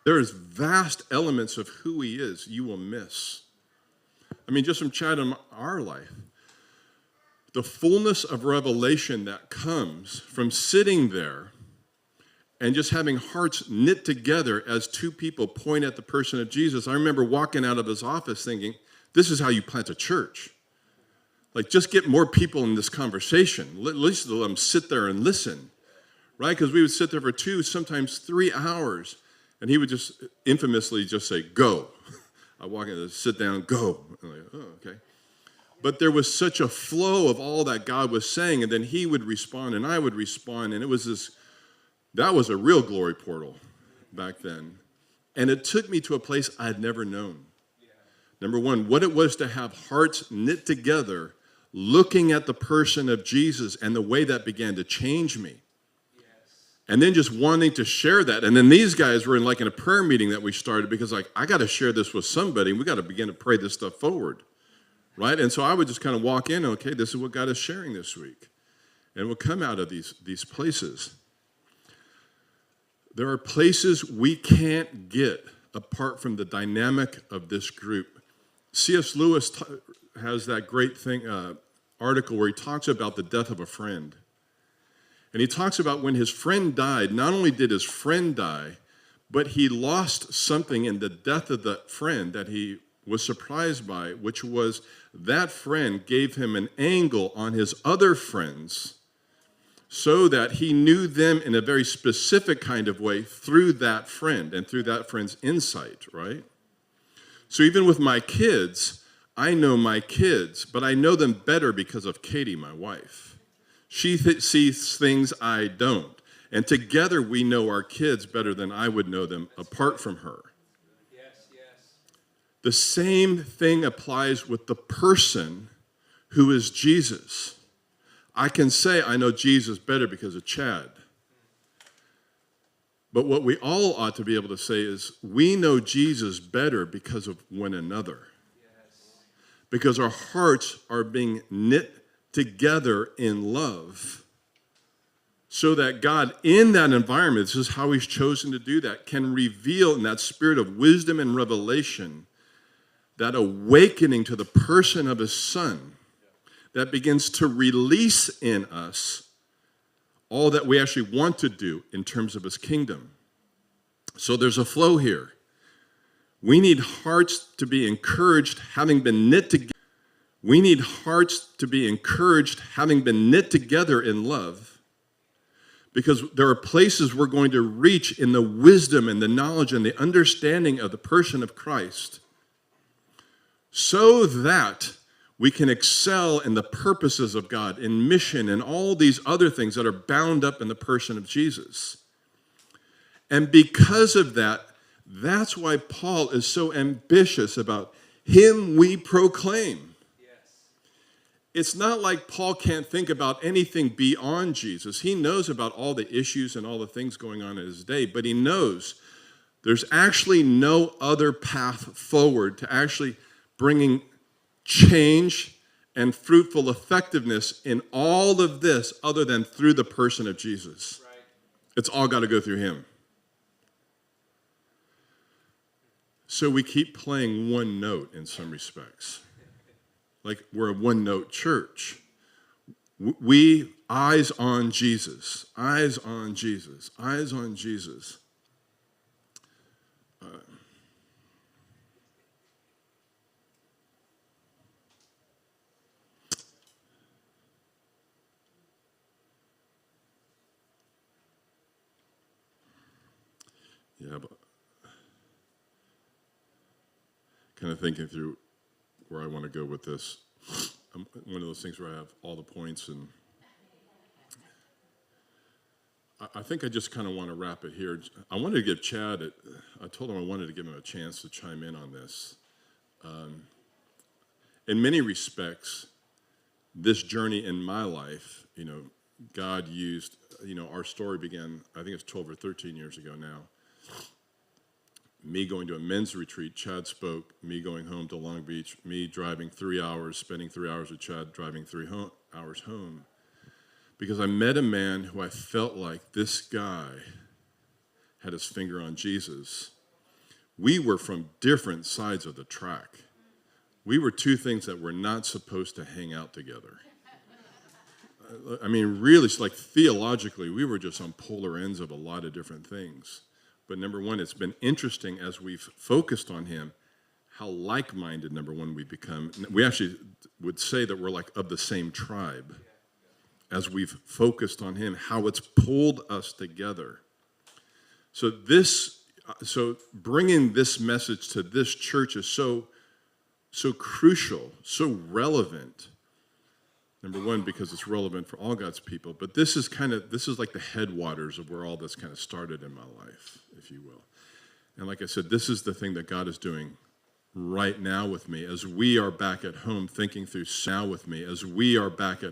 There's vast elements of who he is you will miss. I mean, just from Chad and our life, the fullness of revelation that comes from sitting there and just having hearts knit together as two people point at the person of Jesus. I remember walking out of his office thinking, this is how you plant a church. Like, just get more people in this conversation. At least let them sit there and listen, right? Because we would sit there for 2, sometimes 3 hours, and he would just infamously just say, go. I walk in, sit down, go. I'm like, oh, okay. But there was such a flow of all that God was saying, and then he would respond, and I would respond, and it was this, that was a real glory portal back then. And it took me to a place I'd never known. Number one, what it was to have hearts knit together, looking at the person of Jesus and the way that began to change me. Yes. And then just wanting to share that. And then these guys were in a prayer meeting that we started because I got to share this with somebody. We got to begin to pray this stuff forward, right? And so I would just kind of walk in, okay, this is what God is sharing this week. And we'll come out of these places. There are places we can't get apart from the dynamic of this group. C.S. Lewis has that great article where he talks about the death of a friend. And he talks about when his friend died, not only did his friend die, but he lost something in the death of the friend that he was surprised by, which was that friend gave him an angle on his other friends so that he knew them in a very specific kind of way through that friend and through that friend's insight, right? So even with my kids, I know my kids, but I know them better because of Katie, my wife. She sees things I don't. And together we know our kids better than I would know them apart from her. Yes, yes. The same thing applies with the person who is Jesus. I can say I know Jesus better because of Chad. But what we all ought to be able to say is we know Jesus better because of one another. Yes. Because our hearts are being knit together in love so that God, in that environment, this is how he's chosen to do that, can reveal in that spirit of wisdom and revelation that awakening to the person of his Son that begins to release in us all that we actually want to do in terms of his kingdom. So there's a flow here. We need hearts to be encouraged, having been knit together. We need hearts to be encouraged, having been knit together in love, because there are places we're going to reach in the wisdom and the knowledge and the understanding of the person of Christ, so that we can excel in the purposes of God, in mission, and all these other things that are bound up in the person of Jesus. And because of that, that's why Paul is so ambitious about him we proclaim. Yes. It's not like Paul can't think about anything beyond Jesus. He knows about all the issues and all the things going on in his day, but he knows there's actually no other path forward to actually bringing change and fruitful effectiveness in all of this other than through the person of Jesus. Right. It's all got to go through him. So we keep playing one note in some respects. Like we're a one-note church. We, eyes on Jesus, eyes on Jesus, eyes on Jesus. Yeah, but kind of thinking through where I want to go with this. I'm one of those things where I have all the points, and I think I just kind of want to wrap it here. I wanted to give Chad, I told him I wanted to give him a chance to chime in on this. In many respects, this journey in my life, God used, our story began, I think it's 12 or 13 years ago now. Me going to a men's retreat, Chad spoke, me going home to Long Beach, me driving 3 hours, spending 3 hours with Chad, driving 3 hours home. Because I met a man who I felt like this guy had his finger on Jesus. we were from different sides of the track. We were two things that were not supposed to hang out together. I mean, really, it's like theologically, we were just on polar ends of a lot of different things. But number one, it's been interesting as we've focused on him, how like-minded, number one, we become. We actually would say that we're like of the same tribe. As we've focused on him, how it's pulled us together. So bringing this message to this church is so crucial, so relevant. Number one, because it's relevant for all God's people, but this is like the headwaters of where all this kind of started in my life, if you will. And like I said, this is the thing that God is doing right now with me as we are back at home thinking through now with me as we are back at